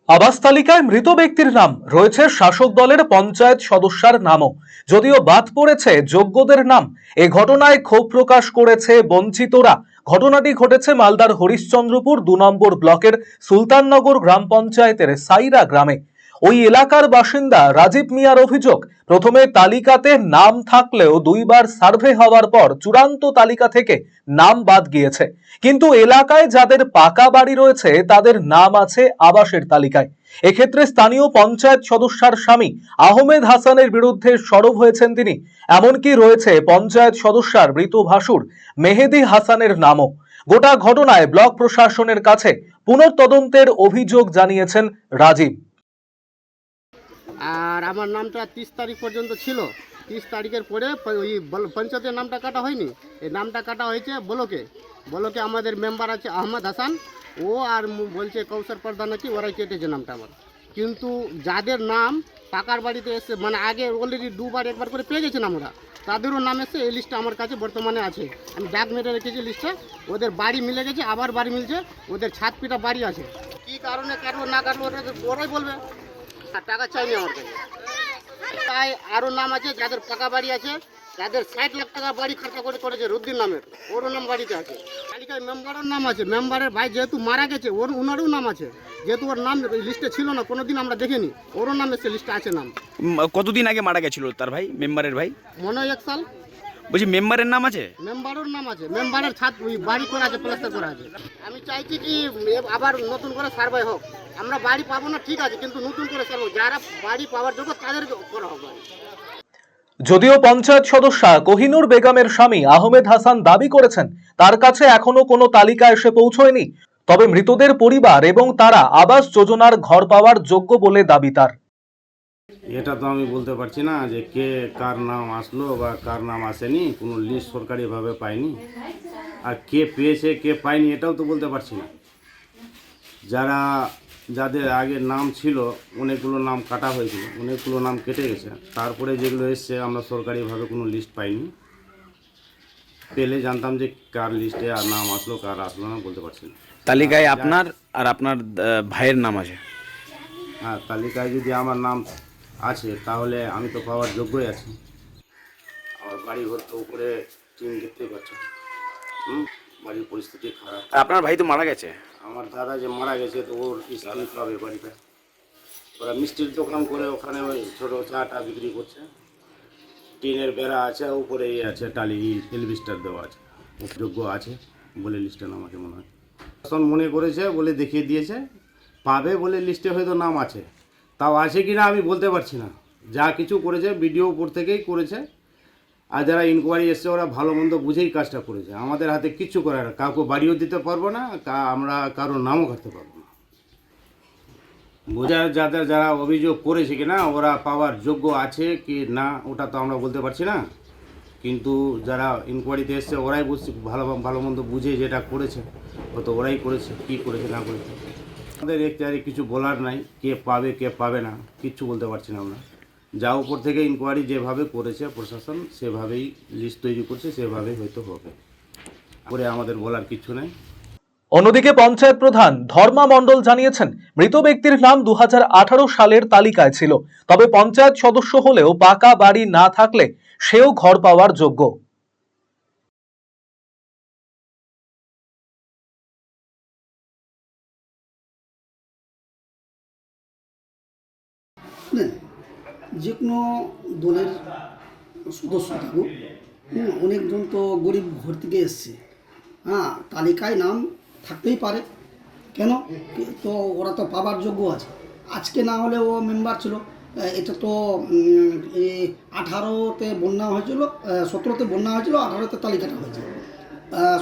আবাস তালিকায় মৃত ব্যক্তির নাম রয়েছে, শাসক দলের পঞ্চায়েত সদস্যের নামও, যদিও বাদ পড়েছে যোগ্যদের নাম। এ ঘটনায় ক্ষোভ প্রকাশ করেছে বঞ্চিতরা। ঘটনাটি ঘটেছে মালদার হরিশ্চন্দ্রপুর ২ নম্বর ব্লকের সুলতাননগর গ্রাম পঞ্চায়েতের সাইরা গ্রামে। ওই এলাকার বাসিন্দা রাজীব মিয়ার অভিযোগ, প্রথমে তালিকাতে নাম থাকলেও ২বার সার্ভে হওয়ার পর চূড়ান্ত তালিকা থেকে নাম বাদ গিয়েছে। কিন্তু এলাকায় যাদের পাকা বাড়ি রয়েছে তাদের নাম আছে আবাসের তালিকায়। এক্ষেত্রে স্থানীয় পঞ্চায়েত সদস্যের স্বামী আহমেদ হাসানের বিরুদ্ধে সরব হয়েছেন তিনি। এমনকি রয়েছে পঞ্চায়েত সদস্যের মৃত ভাসুর মেহেদি হাসানের নামও। গোটা ঘটনায় ব্লক প্রশাসনের কাছে পুনঃতদন্তের অভিযোগ জানিয়েছেন রাজীব। আর আমার নামটা 30 তারিখ পর্যন্ত ছিল। 30 তারিখের পরে ওই পঞ্চায়েতের নামটা কাটা হয়নি, এই নামটা কাটা হয়েছে বলোকে আমাদের মেম্বার আছে আহমদ হাসান, ও আর বলছে কৌশল প্রধান নাকি, ওরাই কেটেছে নামটা আমার। কিন্তু যাদের নাম পাকার বাড়িতে এসে মানে আগে অলরেডি একবার করে পেয়ে গেছিলাম ওরা, তাদেরও নাম এসে এই লিস্টটা আমার কাছে বর্তমানে আছে। আমি ডাক মেরে রেখেছি লিস্টে, ওদের বাড়ি মিলে গেছে, আবার বাড়ি মিলছে, ওদের ছাদ পিটা বাড়ি আছে। কী কারণে কাটলো না কাটলো ওরাই বলবে, টাকা চাইনি আমার কাছে। তাই আরও নাম আছে যাদের পাকা বাড়ি আছে, যাদের 60 লাখ টাকা বাড়ি খরচা করে করেছে, রুদ্দিন নামের, ওরও নাম বাড়িতে আছে। তালিকায় মেম্বারের নাম আছে, মেম্বারের ভাই যেহেতু মারা গেছে ওনারও নাম আছে, যেহেতু ওর নাম লিস্টে ছিল না, কোনোদিন আমরা দেখিনি, ওরও নাম এসে লিস্টে আছে নাম। কতদিন আগে মারা গেছিল তার ভাই, মেম্বারের ভাই? মনে হয় 1 সাল। বলছি মেম্বারের নাম আছে? মেম্বারের নাম আছে, মেম্বারের ছাদ বাড়ি করা আছে, প্লাস্টার করা আছে। আমি চাইছি কি আবার নতুন করে সার্ভে হোক। আমরা বাড়ি পাবো না ঠিক আছে, কিন্তু নতুন করে সার্ভে, যারা বাড়ি পাওয়ার যোগ্য তাদের করা হবে। যদিও পঞ্চায়েত সদস্য কোহিনুর বেগমের স্বামী আহমেদ হাসান দাবি করেছেন তার কাছে এখনো কোনো তালিকা এসে পৌঁছয়নি, তবে মৃতদের পরিবার এবং তারা আবাস যোজনার ঘর পাওয়ার যোগ্য বলে দাবি তার। এটা তো আমি বলতে পারছি না যে কে কার নাম আসলো বা কার নাম আসেনি, কোনো লিস্ট সরকারিভাবে পাইনি। আর কে পেয়েছে কে পায়নি এটাও তো বলতে পারছি না। যাদের আগে নাম ছিল অনেকগুলো নাম কাটা হয়েছিল, অনেকগুলো নাম কেটে গেছে, তারপরে যেগুলো এসছে আমরা সরকারিভাবে কোনো লিস্ট পাইনি। পেলে জানতাম যে কার লিস্টে আর নাম আসলো কার আসলো না, বলতে পারছি না। তালিকায় আপনার আর আপনার ভাইয়ের নাম আছে? হ্যাঁ, তালিকায় যদি আমার নাম আছে তাহলে আমি তো পাওয়ার যোগ্যই আছি। আমার বাড়ি ঘর তো উপরে টিন দেখতেই পাচ্ছ, বাড়ির পরিস্থিতি খারাপ। আপনার ভাই তো মারা গেছে। আমার দাদা যে মারা গেছে তো ওর স্ত্রী পাবে বাড়িটা, ওরা মিষ্টির দোকান করে ওখানে ওই ছোটো চাটা বিক্রি করছে, টিনের বেড়া আছে, উপরে আছে টালি এলভিস্টার দেওয়া আছে, যোগ্য আছে বলে লিস্টে নাম আছে মনে হয়। শাসন মনে করেছে বলে দেখিয়ে দিয়েছে, পাবে বলে লিস্টে হয়তো নাম আছে, তাও আছে কি না আমি বলতে পারছি না। যা কিছু করেছে বিডিও উপর থেকেই করেছে, আর যারা ইনকোয়ারি এসছে ওরা ভালো মন্দ বুঝেই কাজটা করেছে। আমাদের হাতে কিচ্ছু করার না, কাউকে বাড়িও দিতে পারবো না, আমরা কারোর নামও কাটতে পারবো না। বোঝার যারা অভিযোগ করেছে কি না ওরা পাওয়ার যোগ্য আছে কি না ওটা তো আমরা বলতে পারছি না, কিন্তু যারা ইনকোয়ারিতে এসছে ওরাই বুঝছে, ভালো মন্দ বুঝে যেটা করেছে ও তো ওরাই করেছে, কী করেছে না করেছে। আমাদের এখতিয়ারে কিছু বলার নাই, কে পাবে কে পাবে না কিচ্ছু বলতে পারছি না আমরা। যা উপর থেকে ইনকোয়ারি যেভাবে করেছে প্রশাসন সেভাবেই লিস্ট তৈরি করছে, সেভাবেই হয়তো হবে, পরে আমাদের বলার কিছু নাই। অন্যদিকে পঞ্চায়েত প্রধান ধর্মা মণ্ডল জানিয়েছেন মৃত ব্যক্তির নাম 2018 সালের তালিকায় ছিল, তবে পঞ্চায়েত সদস্য হলেও পাকা বাড়ি না থাকলে সেও ঘর পাওয়ার যোগ্য। যে কোনো দলের সদস্য থাকুক, অনেকজন তো গরিব ঘর থেকে এসছে, তালিকায় নাম থাকতেই পারে, কেন? তো ওরা তো পাবার যোগ্য আছে। আজকে না হলে ও মেম্বার ছিল, এটা তো 18তে বন্যা হয়েছিল, 17তে বন্যা হয়েছিল, 18তে তালিকাটা হয়েছে,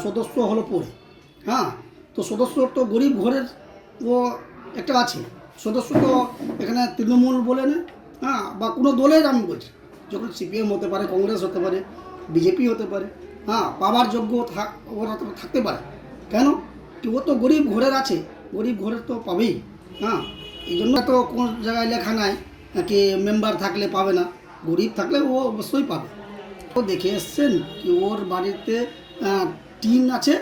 সদস্য হলো পরে। তো সদস্য তো গরিব ঘরের ও একটা আছে সদস্য, তো এখানে তৃণমূল বলে না, বা কোনো দলের আমি বলছি, যখন সিপিএম হতে পারে, কংগ্রেস হতে পারে, বিজেপি হতে পারে, পাওয়ার যোগ্য ওরা তো থাকতে পারে, কেন? ও তো গরিব ঘরের আছে, গরিব ঘরের তো পাবেই। এই জন্য তো কোন জায়গায় লেখা নাই কি মেম্বার থাকলে পাবে না, গরিব থাকলে ও অবশ্যই পাবে। ও দেখে এসছেন কি ওর বাড়িতে টিন আছে,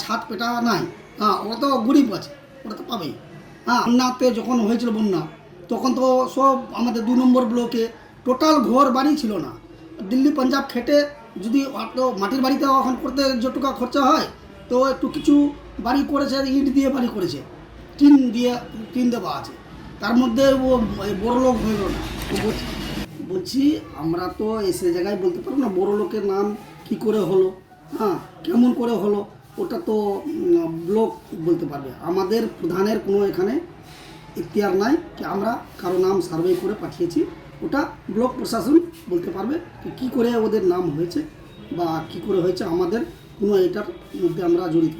ছাদ পেটা নাই, ওরা তো গরিব আছে, ওরা তো পাবেই। হ্যাঁ, বন্যাতে যখন হয়েছিল বন্যা তখন তো সব আমাদের 2 নম্বর ব্লকে টোটাল ঘর বাড়ি ছিল না। দিল্লি পাঞ্জাব খেটে যদি তো মাটির বাড়িতে এখন করতে যতটুকু খরচা হয়, তো একটু কিছু বাড়ি করেছে, ইট দিয়ে বাড়ি করেছে, টিন দেওয়া আছে, তার মধ্যে ও বড় লোক হয়ে গেল না। বলছি আমরা তো এসে জায়গায় বলতে পারবো না বড় লোকের নাম কি করে হলো, হ্যাঁ কেমন করে হলো, ওটা তো ব্লক বলতে পারবে। আমাদের প্রধানের কোনো এখানে ইখতিয়ার নাই কি আমরা কারো নাম সার্ভে করে পাঠিয়েছি, ওটা ব্লক প্রশাসন বলতে পারবে কি করে ওদের নাম হয়েছে বা কি করে হয়েছে। আমাদের কোনো এটার মধ্যে আমরা জড়িত